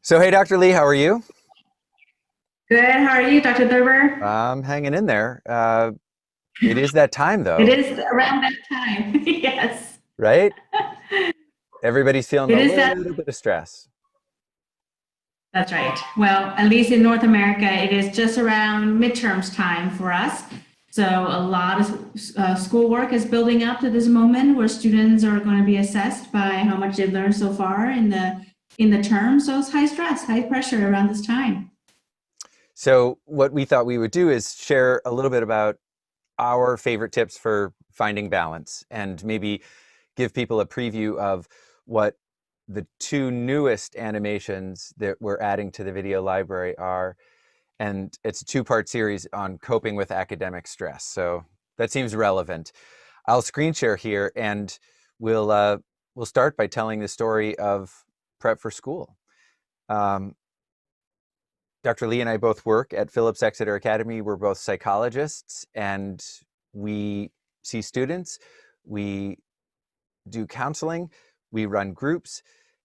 So, hey, Dr. Lee, how are you? Good. How are you, Dr. Thurber? I'm hanging in there. It is that time, It though, is around that time. Yes. right? Everybody's feeling It a is that. little bit of stress. That's right. Well, at least in North America, it is just around midterms time for us. So a lot of schoolwork is building up to this moment where students are going to be assessed by how much they've learned so far in the term. So it's high stress, high pressure around this time. So, what we thought we would do is share a little bit about our favorite tips for finding balance and maybe give people a preview of what the two newest animations that we're adding to the video library are. And it's a two-part series on coping with academic stress. So, that seems relevant. I'll screen share here, and we'll start by telling the story of Prep for School. Um, Dr. Lee and I both work at Phillips Exeter Academy. We're both psychologists, and we see students. We do counseling. We run groups,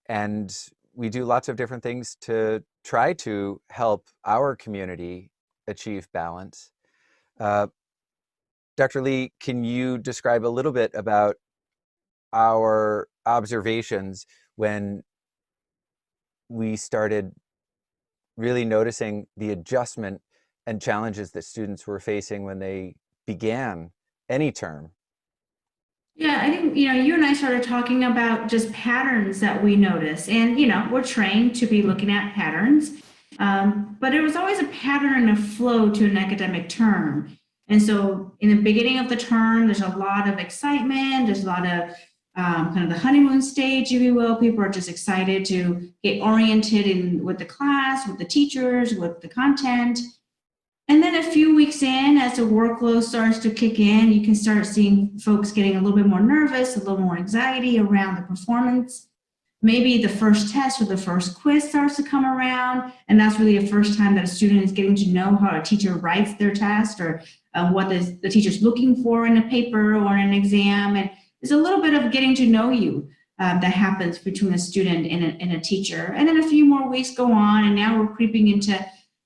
and we do lots of different things to try to help our community achieve balance. Uh, Dr. Lee, can you describe a little bit about our observations when we started really noticing the adjustment and challenges that students were facing when they began any term? Yeah, I think, you and I started talking about just patterns that we notice. And, we're trained to be looking at patterns. But it was always a pattern and a flow to an academic term. And so in the beginning of the term, there's a lot of excitement. There's a lot of kind of the honeymoon stage, if you will. People are just excited to get oriented in with the class, with the teachers, with the content. And then a few weeks in, as the workload starts to kick in, you can start seeing folks getting a little bit more nervous, a little more anxiety around the performance. Maybe the first test or the first quiz starts to come around, and that's really the first time that a student is getting to know how a teacher writes their test or what the teacher's looking for in a paper or in an exam. And it's a little bit of getting to know you that happens between a student and a teacher. And then a few more weeks go on, and now we're creeping into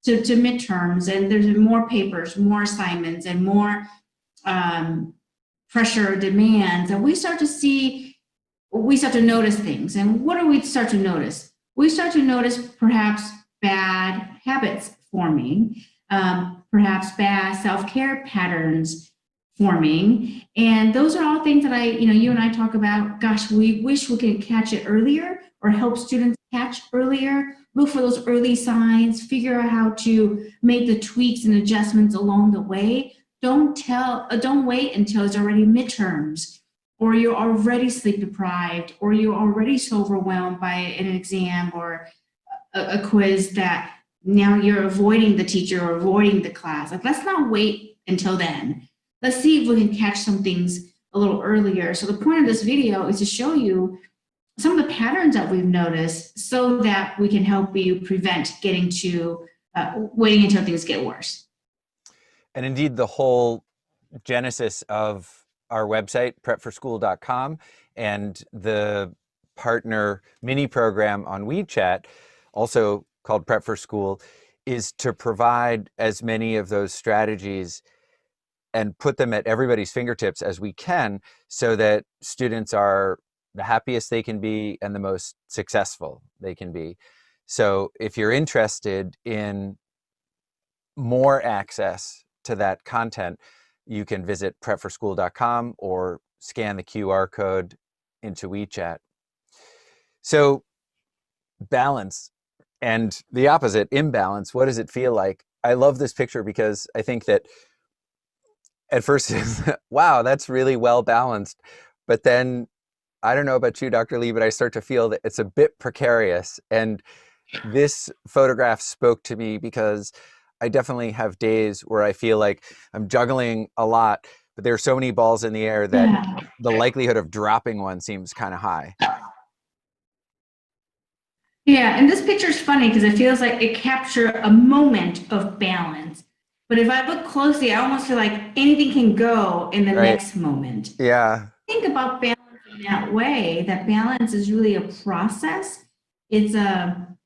to midterms, and there's more papers, more assignments, and more pressure demands, and we start to notice things. And what do we start to notice? We start to notice perhaps bad habits forming, perhaps bad self-care patterns forming. And those are all things that you and I talk about. Gosh, we wish we could catch it earlier or help students catch earlier. Look for those early signs, figure out how to make the tweaks and adjustments along the way. Don't wait until it's already midterms, or you're already sleep deprived, or you're already so overwhelmed by an exam or a quiz that now you're avoiding the teacher or avoiding the class. Like, let's not wait until then. Let's see if we can catch some things a little earlier. So the point of this video is to show you some of the patterns that we've noticed so that we can help you prevent getting to waiting until things get worse. And indeed, the whole genesis of our website, prepforschool.com, and the partner mini program on WeChat, also called Prep for School, is to provide as many of those strategies and put them at everybody's fingertips as we can so that students are the happiest they can be and the most successful they can be. So if you're interested in more access to that content, you can visit prepforschool.com or scan the QR code into WeChat. So balance and the opposite, imbalance, what does it feel like? I love this picture because I think that at first, wow, that's really well balanced. But then, I don't know about you, Dr. Lee, but I start to feel that it's a bit precarious. And this photograph spoke to me because I definitely have days where I feel like I'm juggling a lot, but there are so many balls in the air that Yeah. the likelihood of dropping one seems kind of high. Yeah, and this picture is funny because it feels like it captured a moment of balance. But if I look closely, I almost feel like anything can go in the Right? next moment. Yeah. Think about balance in that way, that balance is really a process. It's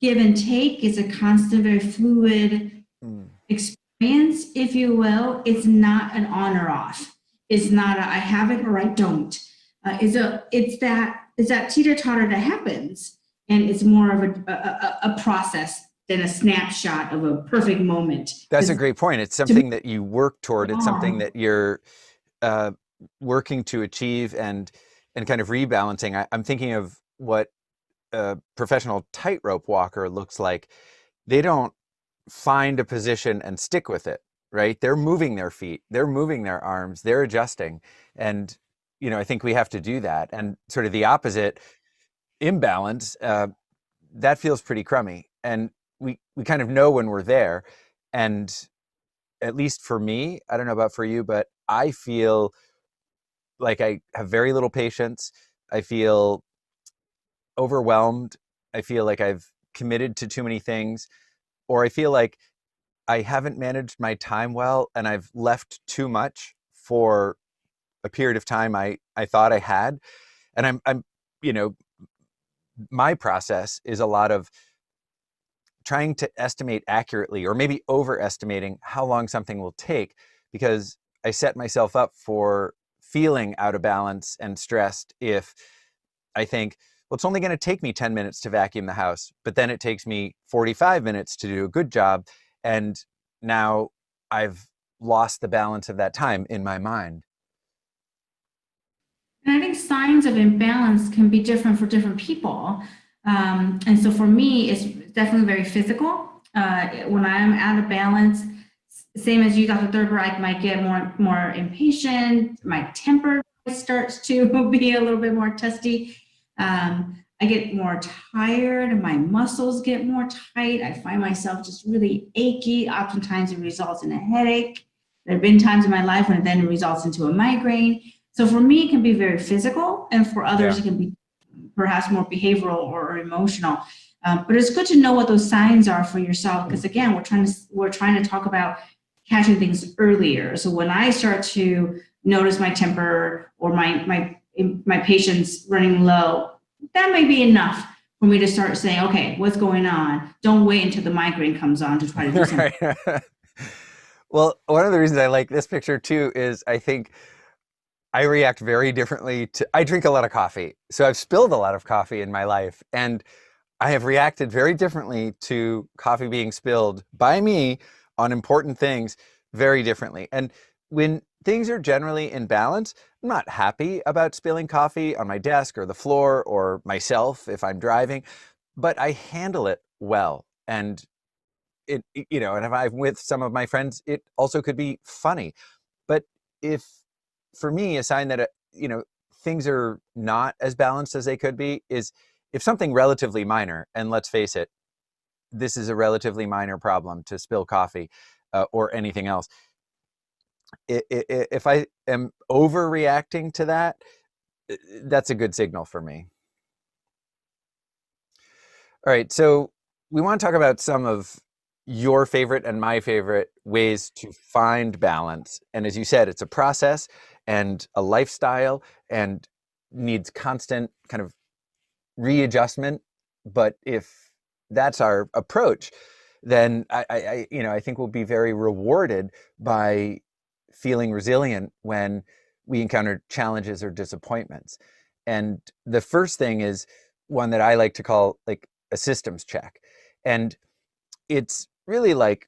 give and take. It's a constant, very fluid Mm. experience, if you will. It's not an on or off. It's not a I have it or I don't. It's that teeter totter that happens, and it's more of a process than a snapshot of a perfect moment. That's a Because great point. It's to me, something that you work toward. It's something long. that you're uh, working to achieve and kind of rebalancing. I'm thinking of what a professional tightrope walker looks like. They don't find a position and stick with it, right? They're moving their feet, they're moving their arms, they're adjusting. And, I think we have to do that. And sort of the opposite, imbalance, that feels pretty crummy. And we kind of know when we're there. And at least for me, I don't know about for you, but I feel like I have very little patience. I feel overwhelmed. I feel like I've committed to too many things, or I feel like I haven't managed my time well and I've left too much for a period of time I thought I had. And I'm, you know, my process is a lot of trying to estimate accurately or maybe overestimating how long something will take, because I set myself up for feeling out of balance and stressed if I think, well, it's only going to take me 10 minutes to vacuum the house, but then it takes me 45 minutes to do a good job. And now I've lost the balance of that time in my mind. And I think signs of imbalance can be different for different people. And so for me, it's definitely very physical. When I'm out of balance, same as you, Dr. Thurber, I might get more impatient. My temper starts to be a little bit more testy. I get more tired. My muscles get more tight. I find myself just really achy. Oftentimes, it results in a headache. There have been times in my life when it then results into a migraine. So for me, it can be very physical, and for others, Yeah. it can be perhaps more behavioral or emotional. But it's good to know what those signs are for yourself, because again, we're trying to talk about catching things earlier. So when I start to notice my temper or my patience running low, that may be enough for me to start saying, okay, what's going on? Don't wait until the migraine comes on to try to do something. Right. Well, one of the reasons I like this picture too is I think I react very differently to, I drink a lot of coffee. So I've spilled a lot of coffee in my life, and I have reacted very differently to coffee being spilled by me on important things, very differently. And when things are generally in balance, I'm not happy about spilling coffee on my desk or the floor or myself if I'm driving, but I handle it well. And and if I'm with some of my friends, it also could be funny. But if, for me, a sign that, things are not as balanced as they could be is if something relatively minor, and let's face it, this is a relatively minor problem to spill coffee, or anything else. If I am overreacting to that, that's a good signal for me. All right, so we want to talk about some of your favorite and my favorite ways to find balance. And as you said, it's a process and a lifestyle and needs constant kind of readjustment. But if that's our approach, then I think we'll be very rewarded by feeling resilient when we encounter challenges or disappointments. And the first thing is one that I like to call like a systems check. And it's really like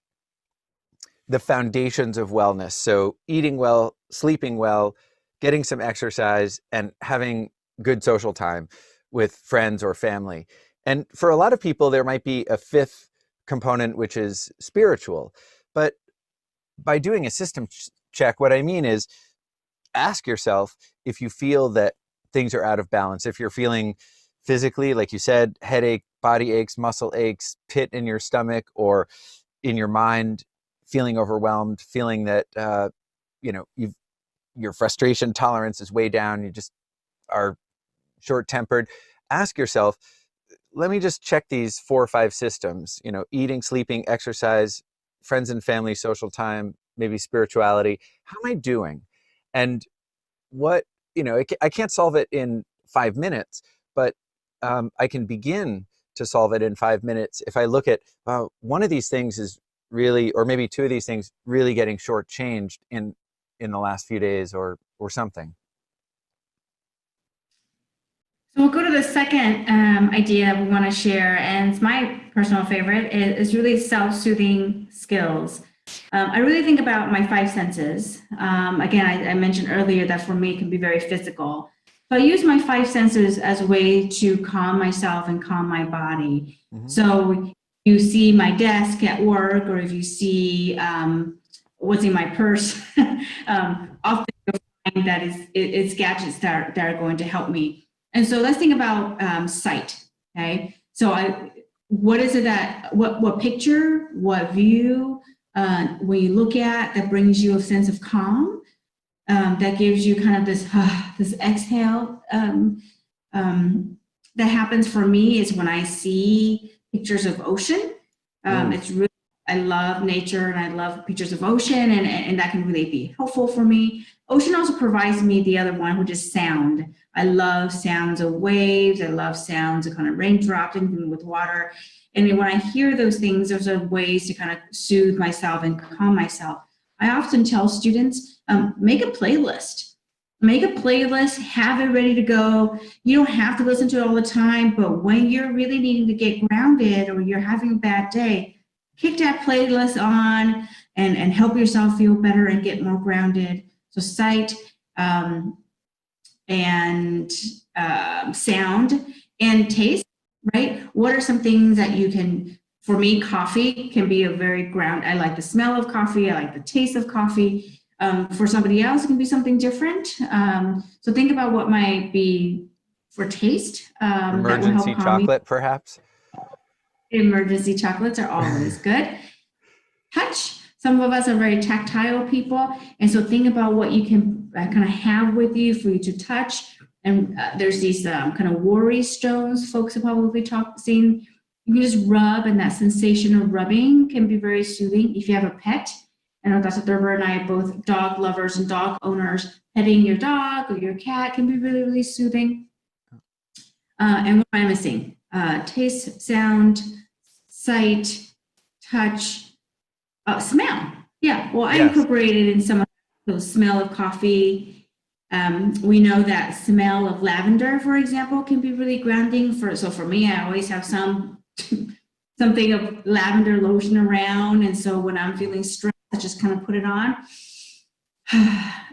the foundations of wellness. So eating well, sleeping well, getting some exercise, and having good social time with friends or family. And for a lot of people, there might be a fifth component, which is spiritual. But by doing a system check, what I mean is ask yourself if you feel that things are out of balance. If you're feeling physically, like you said, headache, body aches, muscle aches, pit in your stomach or in your mind, feeling overwhelmed, feeling that you've your frustration tolerance is way down, you just are short-tempered, ask yourself, let me just check these 4 or 5 systems, eating, sleeping, exercise, friends and family, social time, maybe spirituality. How am I doing? And what, I can't solve it in 5 minutes, but I can begin to solve it in 5 minutes. If I look at one of these things is really, or maybe two of these things really getting shortchanged in the last few days or something. So we'll go to the second idea we want to share, and it's my personal favorite, is really self-soothing skills. I really think about my five senses. Again, I mentioned earlier that for me it can be very physical. So I use my five senses as a way to calm myself and calm my body. Mm-hmm. So you see my desk at work, or if you see what's in my purse, often you'll find that it's gadgets that are going to help me. And so let's think about sight. Okay, so what is it that what picture, what view, when you look at, that brings you a sense of calm, that gives you kind of this exhale. That happens for me is when I see pictures of ocean. It's really, I love nature and I love pictures of ocean, and that can really be helpful for me. Ocean also provides me the other one, which is sound. I love sounds of waves. I love sounds of kind of raindrops, anything with water. And when I hear those things, those are ways to kind of soothe myself and calm myself. I often tell students, make a playlist. Make a playlist, have it ready to go. You don't have to listen to it all the time, but when you're really needing to get grounded or you're having a bad day, kick that playlist on and help yourself feel better and get more grounded. So sight, and sound and taste, right? What are some things that you can, for me, coffee can be a very ground. I like the smell of coffee. I like the taste of coffee. For somebody else, it can be something different. So think about what might be for taste. Emergency chocolate, perhaps? Emergency chocolates are always good. Touch. Some of us are very tactile people. And so think about what you can kind of have with you for you to touch. And there's these kind of worry stones folks have probably seen. You can just rub, and that sensation of rubbing can be very soothing. If you have a pet, I know Dr. Thurber and I are both dog lovers and dog owners. Petting your dog or your cat can be really, really soothing. And what am I missing? Taste, sound, sight, touch, smell. Yeah, well, I incorporated in some of the smell of coffee. We know that smell of lavender, for example, can be really grounding. So for me, I always have something of lavender lotion around. And so when I'm feeling stressed, I just kind of put it on.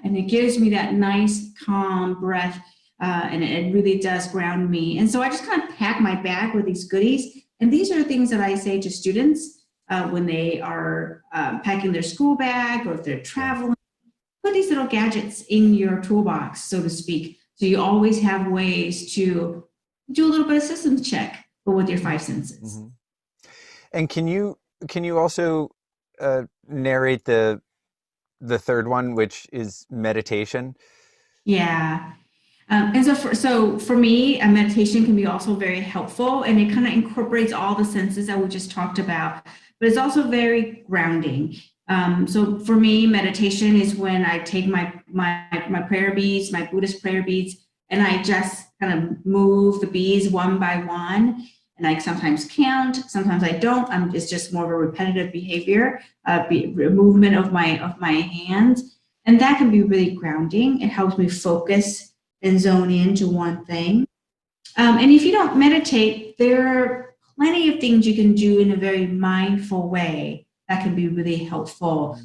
And it gives me that nice, calm breath. And it really does ground me. And so I just kind of pack my bag with these goodies. And these are things that I say to students when they are packing their school bag, or if they're traveling. Put these little gadgets in your toolbox, so to speak. So you always have ways to do a little bit of systems check, but with your five senses. Mm-hmm. And can you also narrate the third one, which is meditation? Yeah. And so for me, a meditation can be also very helpful, and it kind of incorporates all the senses that we just talked about, but it's also very grounding. So for me, meditation is when I take my prayer beads, my Buddhist prayer beads, and I just kind of move the beads one by one. And I sometimes count, sometimes I don't. It's just more of a repetitive behavior, movement of my hands, and that can be really grounding. It helps me focus and zone into one thing. And if you don't meditate, there are plenty of things you can do in a very mindful way that can be really helpful.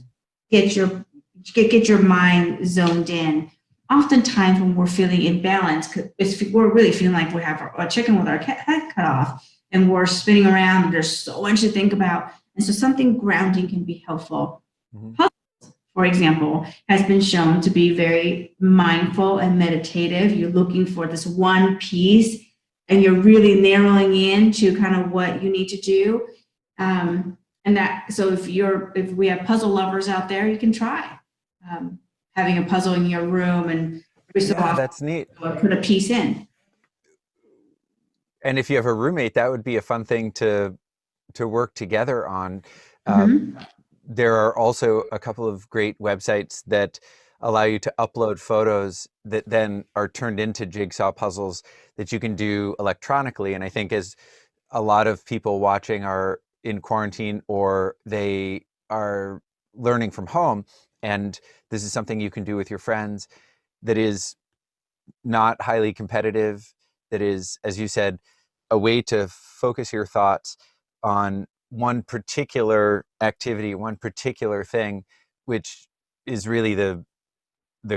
Get your mind zoned in. Oftentimes when we're feeling imbalanced, we're really feeling like we have a chicken with our head cut off, and we're spinning around, and there's so much to think about. And so something grounding can be helpful. Mm-hmm. Puzzles, for example, has been shown to be very mindful and meditative. You're looking for this one piece, and you're really narrowing in to kind of what you need to do. And that, so if we have puzzle lovers out there, you can try having a puzzle in your room, and that's neat. Put a piece in. And if you have a roommate, that would be a fun thing to work together on. There are also a couple of great websites that allow you to upload photos that then are turned into jigsaw puzzles that you can do electronically. And I think as a lot of people watching are in quarantine or they are learning from home, and this is something you can do with your friends that is not highly competitive, that is, as you said, a way to focus your thoughts on one particular activity, one particular thing, which is really the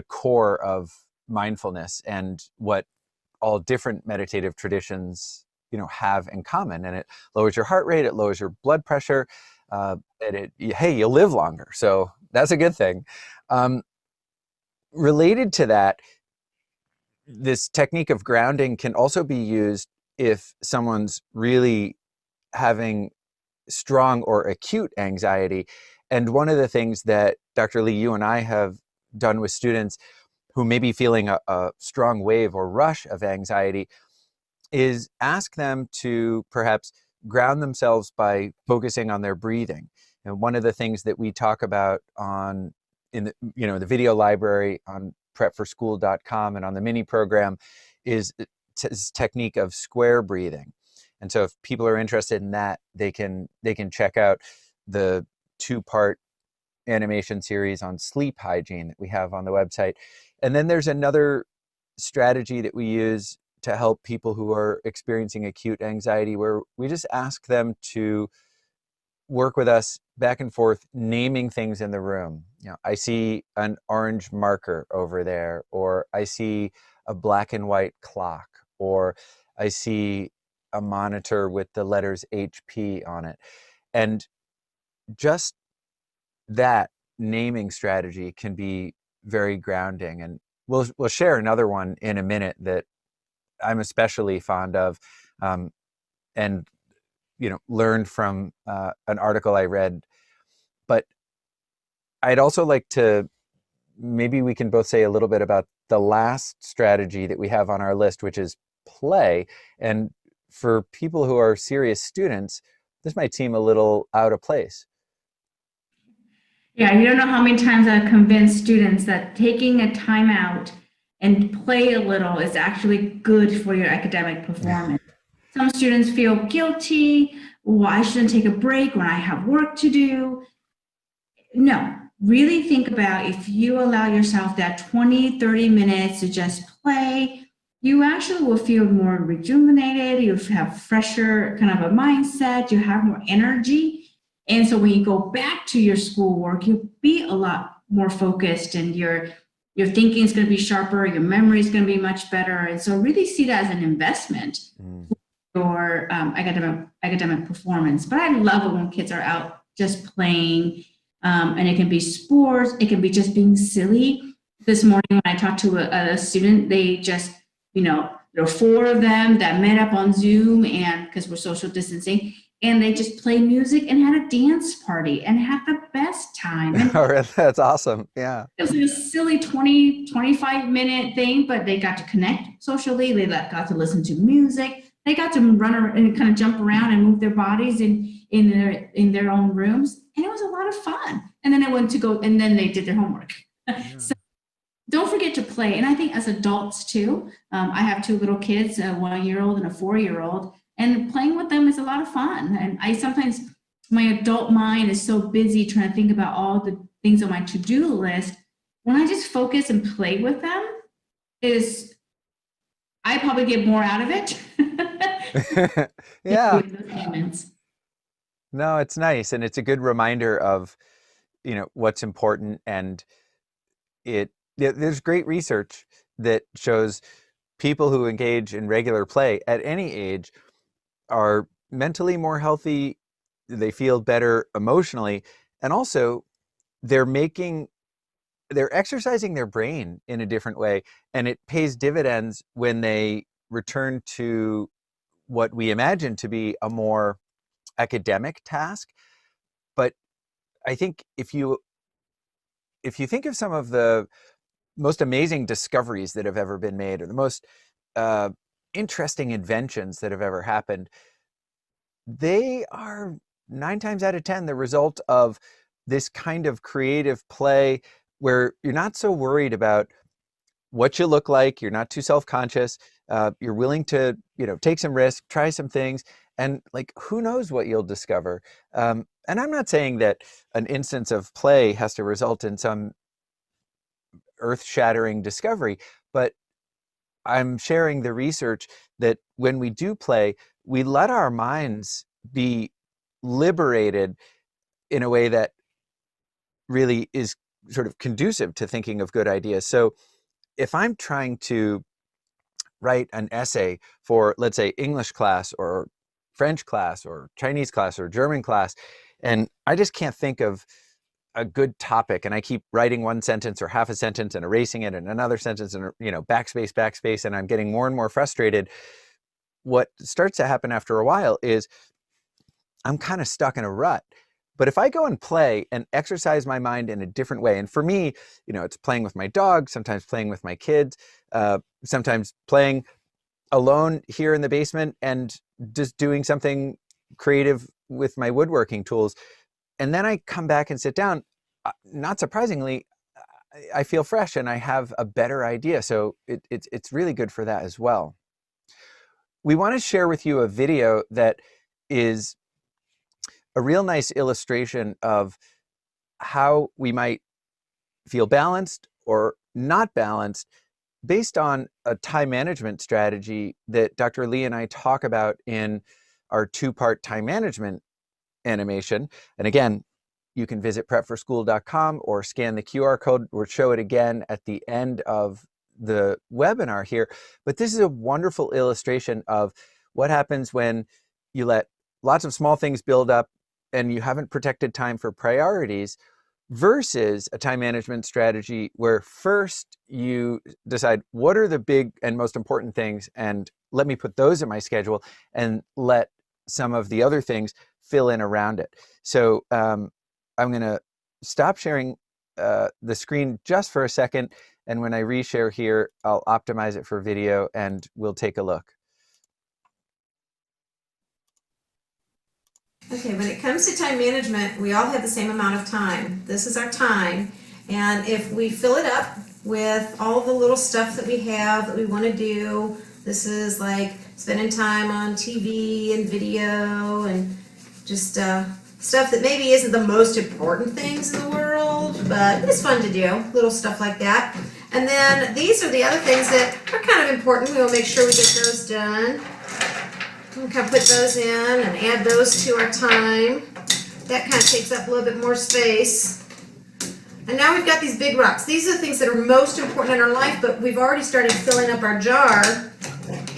core of mindfulness and what all different meditative traditions, have in common. And it lowers your heart rate, it lowers your blood pressure, and hey, you'll live longer. So that's a good thing. Um, Related to that, this technique of grounding can also be used if someone's really having strong or acute anxiety. And one of the things that Dr. Lee, you and I have done with students who may be feeling a strong wave or rush of anxiety is ask them to perhaps ground themselves by focusing on their breathing. And one of the things that we talk about in the video library on prepforschool.com and on the mini program is this technique of square breathing. And so if people are interested in that, they can check out the 2-part animation series on sleep hygiene that we have on the website. And then there's another strategy that we use to help people who are experiencing acute anxiety, where we just ask them to work with us back and forth, naming things in the room. I see an orange marker over there, or I see a black and white clock, or I see a monitor with the letters HP on it. And just that naming strategy can be very grounding. And we'll share another one in a minute that I'm especially fond of, and learned from an article I read. But I'd also like to, maybe we can both say a little bit about the last strategy that we have on our list, which is play. And for people who are serious students, this might seem a little out of place. Yeah, you don't know how many times I've convinced students that taking a time out and play a little is actually good for your academic performance. Some students feel guilty. Well, I shouldn't take a break when I have work to do. No, really think about if you allow yourself that 20, 30 minutes to just play, you actually will feel more rejuvenated. You have fresher kind of a mindset. You have more energy. And so when you go back to your schoolwork, you'll be a lot more focused, and your thinking is going to be sharper, your memory is going to be much better. And so really see that as an investment for academic performance. But I love it when kids are out just playing, and it can be sports, it can be just being silly. This morning when I talked to a student, they just, there are 4 of them that met up on Zoom, and because we're social distancing, and they just played music and had a dance party and had the best time. And That's awesome. Yeah. it was like a silly 20, 25-minute thing, but they got to connect socially. They got to listen to music. They got to run and kind of jump around and move their bodies in their own rooms. And it was a lot of fun. And then and then they did their homework. Yeah. So don't forget to play. And I think as adults too, I have 2 little kids, a 1-year-old and a 4-year-old, and playing with them is a lot of fun. And my adult mind is so busy trying to think about all the things on my to-do list. When I just focus and play with them, I probably get more out of it. Yeah. Moments. No, it's nice. And it's a good reminder of, what's important. And there's great research that shows people who engage in regular play at any age are mentally more healthy, they feel better emotionally, and also they're exercising their brain in a different way, and it pays dividends when they return to what we imagine to be a more academic task. But I think if you think of some of the most amazing discoveries that have ever been made, or the most interesting inventions that have ever happened, they are 9 times out of 10 the result of this kind of creative play where you're not so worried about what you look like, you're not too self-conscious, you're willing to, take some risk, try some things, and like who knows what you'll discover. And I'm not saying that an instance of play has to result in some earth-shattering discovery, but I'm sharing the research that when we do play, we let our minds be liberated in a way that really is sort of conducive to thinking of good ideas. So if I'm trying to write an essay for, let's say, English class or French class or Chinese class or German class, and I just can't think of a good topic, and I keep writing one sentence or half a sentence and erasing it and another sentence and, backspace, backspace, and I'm getting more and more frustrated, what starts to happen after a while is I'm kind of stuck in a rut. But if I go and play and exercise my mind in a different way, and for me, it's playing with my dog, sometimes playing with my kids, sometimes playing alone here in the basement and just doing something creative with my woodworking tools. And then I come back and sit down, not surprisingly, I feel fresh and I have a better idea. So it's really good for that as well. We want to share with you a video that is a real nice illustration of how we might feel balanced or not balanced based on a time management strategy that Dr. Lee and I talk about in our 2-part time management animation. And again, you can visit prepforschool.com or scan the QR code or show it again at the end of the webinar here. But this is a wonderful illustration of what happens when you let lots of small things build up and you haven't protected time for priorities, versus a time management strategy where first you decide what are the big and most important things and let me put those in my schedule and let some of the other things fill in around it. So I'm going to stop sharing the screen just for a second, and when I reshare here, I'll optimize it for video and we'll take a look. Okay, when it comes to time management, we all have the same amount of time. This is our time, and if we fill it up with all the little stuff that we have that we want to do, this is like spending time on TV and video and just stuff that maybe isn't the most important things in the world, but it's fun to do, little stuff like that. And then these are the other things that are kind of important. We will make sure we get those done. We can put those in and add those to our time. That kind of takes up a little bit more space. And now we've got these big rocks. These are the things that are most important in our life, but we've already started filling up our jar.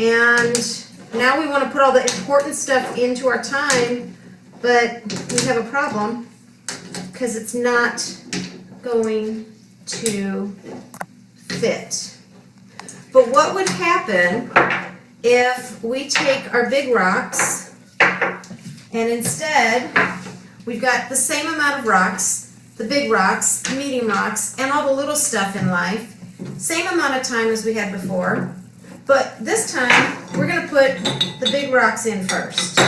And now we want to put all the important stuff into our time, but we have a problem because it's not going to fit. But what would happen if we take our big rocks and instead we've got the same amount of rocks, the big rocks, the medium rocks, and all the little stuff in life, same amount of time as we had before, but this time we're going to put the big rocks in first.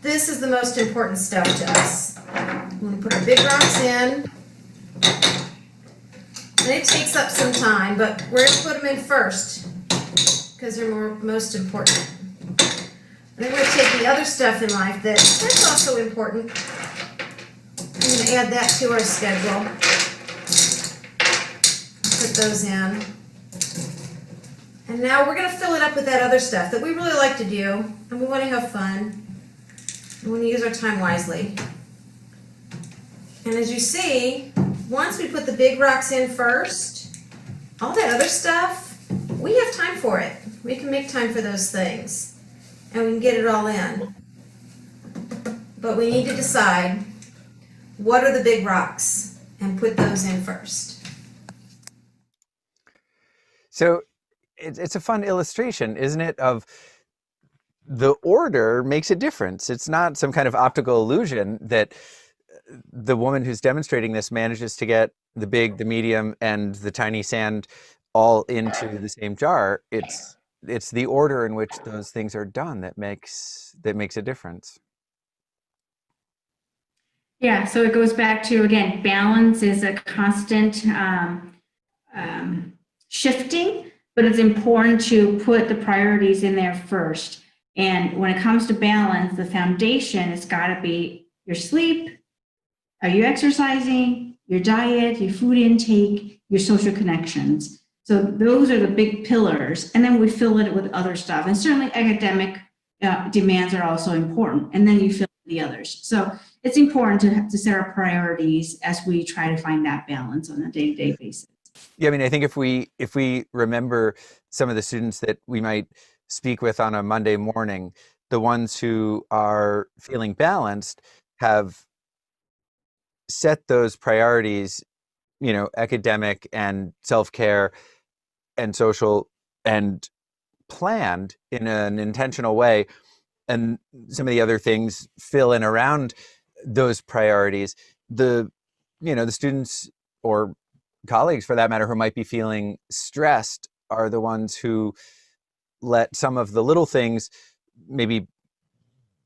This is the most important stuff to us. We're going to put our big rocks in, and it takes up some time, but we're going to put them in first because they're most important. And then we're going to take the other stuff in life that's also important. I'm going to add that to our schedule. Put those in. And now we're going to fill it up with that other stuff that we really like to do, and we want to have fun. We want to use our time wisely. And as you see, once we put the big rocks in first, all that other stuff, we have time for it. We can make time for those things, and we can get it all in. But we need to decide what are the big rocks and put those in first. So it's a fun illustration, isn't it, of the order makes a difference. It's not some kind of optical illusion that the woman who's demonstrating this manages to get the big, the medium, and the tiny sand all into the same jar. It's the order in which those things are done that makes a difference. Yeah, so it goes back to, again, balance is a constant shifting, but it's important to put the priorities in there first. And when it comes to balance, the foundation has got to be your sleep, are you exercising, your diet, your food intake, your social connections. So those are the big pillars. And then we fill it with other stuff. And certainly academic demands are also important. And then you fill the others. So it's important to set our priorities as we try to find that balance on a day-to-day basis. Yeah, I mean, I think if we remember some of the students that we might speak with on a Monday morning, the ones who are feeling balanced have set those priorities, academic and self-care and social, and planned in an intentional way. And some of the other things fill in around those priorities. The students or colleagues, for that matter, who might be feeling stressed are the ones who let some of the little things maybe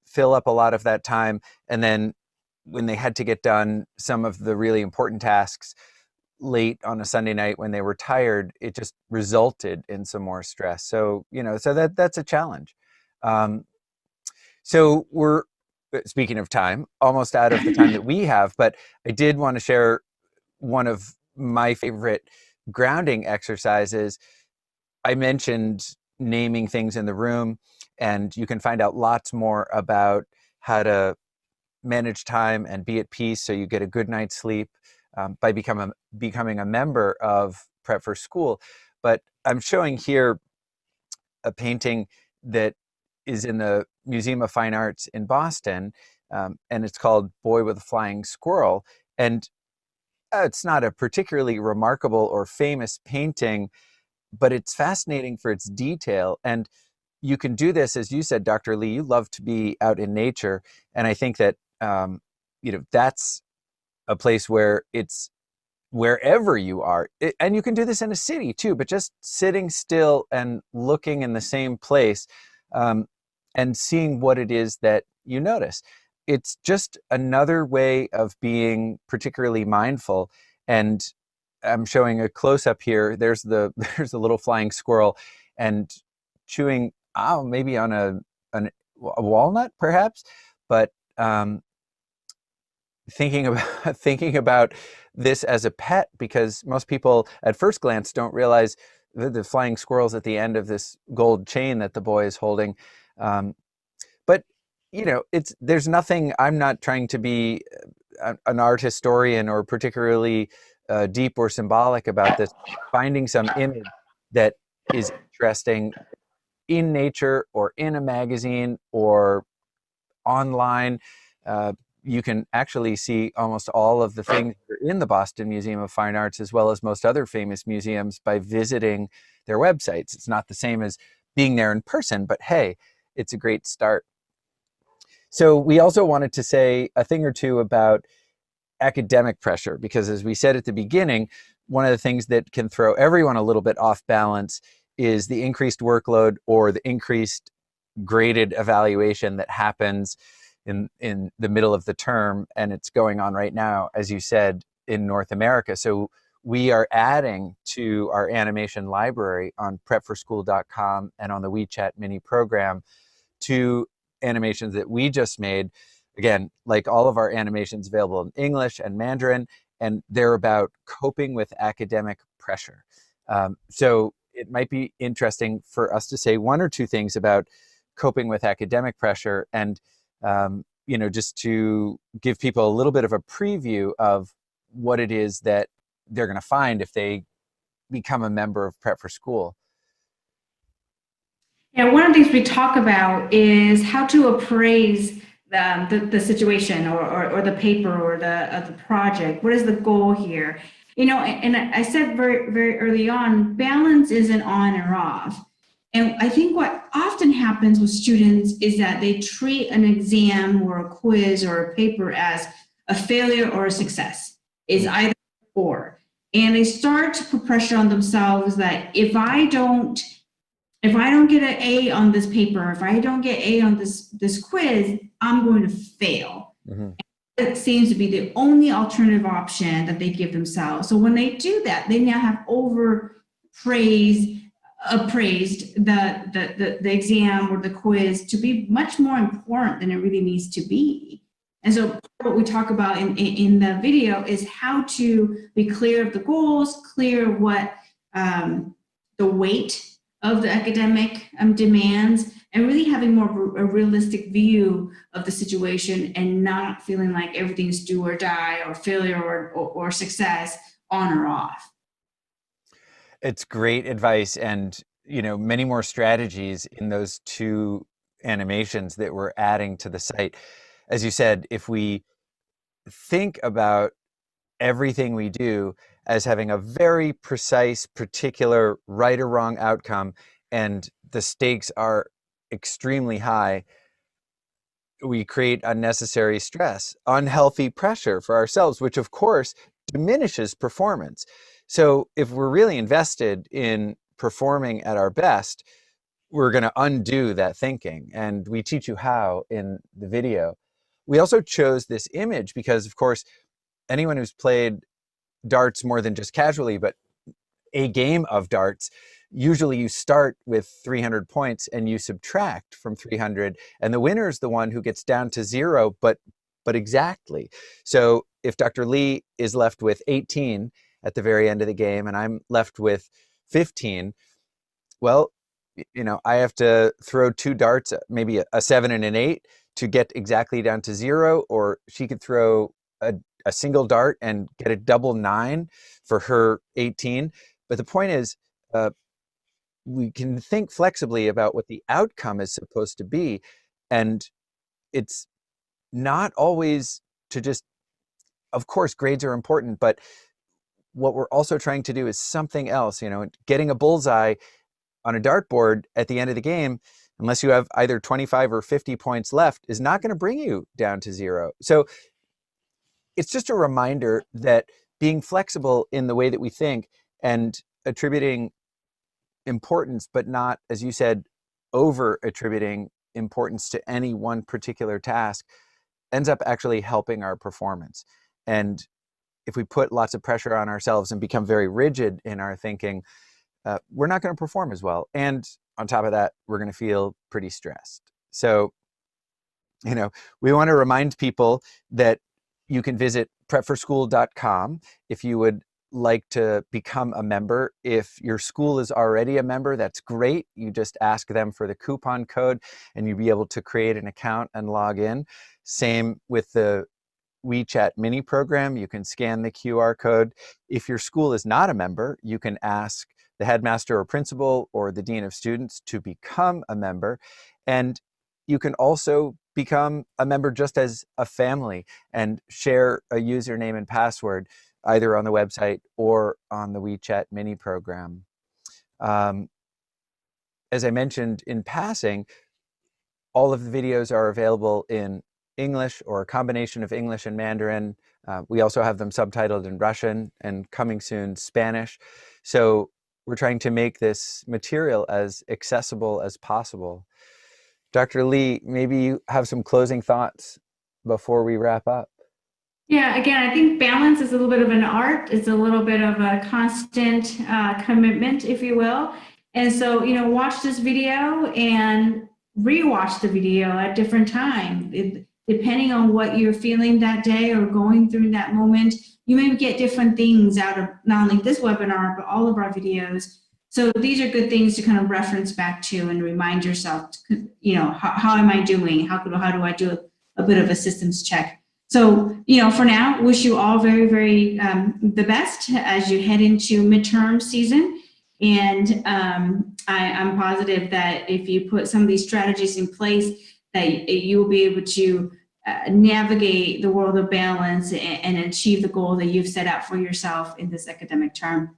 fill up a lot of that time. And then when they had to get done some of the really important tasks late on a Sunday night when they were tired, it just resulted in some more stress. So, that's a challenge. So we're, speaking of time, almost out of the time that we have, but I did want to share one of my favorite grounding exercises. I mentioned naming things in the room, and you can find out lots more about how to manage time and be at peace so you get a good night's sleep by becoming a member of Prep for School. But I'm showing here a painting that is in the Museum of Fine Arts in Boston, and it's called Boy with a Flying Squirrel. And it's not a particularly remarkable or famous painting, but it's fascinating for its detail. And you can do this, as you said, Dr. Lee, you love to be out in nature. And I think that, that's a place where it's wherever you are. And you can do this in a city too, but just sitting still and looking in the same place and seeing what it is that you notice. It's just another way of being particularly mindful. And I'm showing a close-up here. There's a little flying squirrel and chewing, maybe on a walnut, perhaps. But thinking about this as a pet, because most people at first glance don't realize the flying squirrel's at the end of this gold chain that the boy is holding. But there's nothing. I'm not trying to be an art historian or particularly deep or symbolic about this. Finding some image that is interesting in nature or in a magazine or online. You can actually see almost all of the things that are in the Boston Museum of Fine Arts, as well as most other famous museums, by visiting their websites. It's not the same as being there in person, but hey, it's a great start. So we also wanted to say a thing or two about academic pressure, because as we said at the beginning, one of the things that can throw everyone a little bit off balance is the increased workload or the increased graded evaluation that happens in the middle of the term. And it's going on right now, as you said, in North America. So we are adding to our animation library on prepforschool.com and on the WeChat mini program to animations that we just made. Again, like all of our animations, available in English and Mandarin, and they're about coping with academic pressure. So it might be interesting for us to say one or two things about coping with academic pressure, and just to give people a little bit of a preview of what it is that they're going to find if they become a member of Prep for School. Yeah, one of the things we talk about is how to appraise the situation or the paper or the project. What is the goal here? And I said very, very early on, balance isn't on or off. And I think what often happens with students is that they treat an exam or a quiz or a paper as a failure or a success. It's either or. And they start to put pressure on themselves that if I don't get an A on this paper, if I don't get A on this quiz, I'm going to fail. Mm-hmm. It seems to be the only alternative option that they give themselves. So when they do that, they now have overpraised appraised the exam or the quiz to be much more important than it really needs to be. And so part of what we talk about in the video is how to be clear of the goals, clear what the weight of the academic demands, and really having more of a realistic view of the situation and not feeling like everything's do or die or failure or success, on or off. It's great advice, and many more strategies in those two animations that we're adding to the site. As you said, if we think about everything we do as having a very precise, particular right or wrong outcome, and the stakes are extremely high, we create unnecessary stress, unhealthy pressure for ourselves, which of course diminishes performance. So if we're really invested in performing at our best, we're going to undo that thinking. And we teach you how in the video. We also chose this image because, of course, anyone who's played darts more than just casually, but a game of darts, usually you start with 300 points and you subtract from 300, and the winner is the one who gets down to 0, but exactly. So if Dr. Lee is left with 18 at the very end of the game and I'm left with 15, well, I have to throw 2 darts, maybe a 7 and an 8, to get exactly down to 0, or she could throw a single dart and get a double 9 for her 18. But the point is, we can think flexibly about what the outcome is supposed to be, and it's not always to just, of course, grades are important, but what we're also trying to do is something else. Getting a bullseye on a dartboard at the end of the game, unless you have either 25 or 50 points left, is not going to bring you down to 0. So it's just a reminder that being flexible in the way that we think and attributing importance, but not, as you said, over attributing importance to any one particular task, ends up actually helping our performance. And if we put lots of pressure on ourselves and become very rigid in our thinking, we're not going to perform as well. And on top of that, we're going to feel pretty stressed. So, we want to remind people that you can visit prepforschool.com if you would like to become a member. If your school is already a member, that's great. You just ask them for the coupon code and you'll be able to create an account and log in. Same with the WeChat mini program. You can scan the QR code. If your school is not a member, you can ask the headmaster or principal or the dean of students to become a member. And you can also become a member just as a family and share a username and password either on the website or on the WeChat mini program. As I mentioned in passing, all of the videos are available in English or a combination of English and Mandarin. We also have them subtitled in Russian and coming soon Spanish. So we're trying to make this material as accessible as possible. Dr. Lee, maybe you have some closing thoughts before we wrap up. Yeah, again, I think balance is a little bit of an art. It's a little bit of a constant commitment, if you will. And so, watch this video and rewatch the video at different times. Depending on what you're feeling that day or going through in that moment, you may get different things out of not only this webinar, but all of our videos. So these are good things to kind of reference back to and remind yourself, how am I doing? How do I do a bit of a systems check? So, for now, wish you all very, very the best as you head into midterm season. And I'm positive that if you put some of these strategies in place, that you will be able to navigate the world of balance and achieve the goal that you've set out for yourself in this academic term.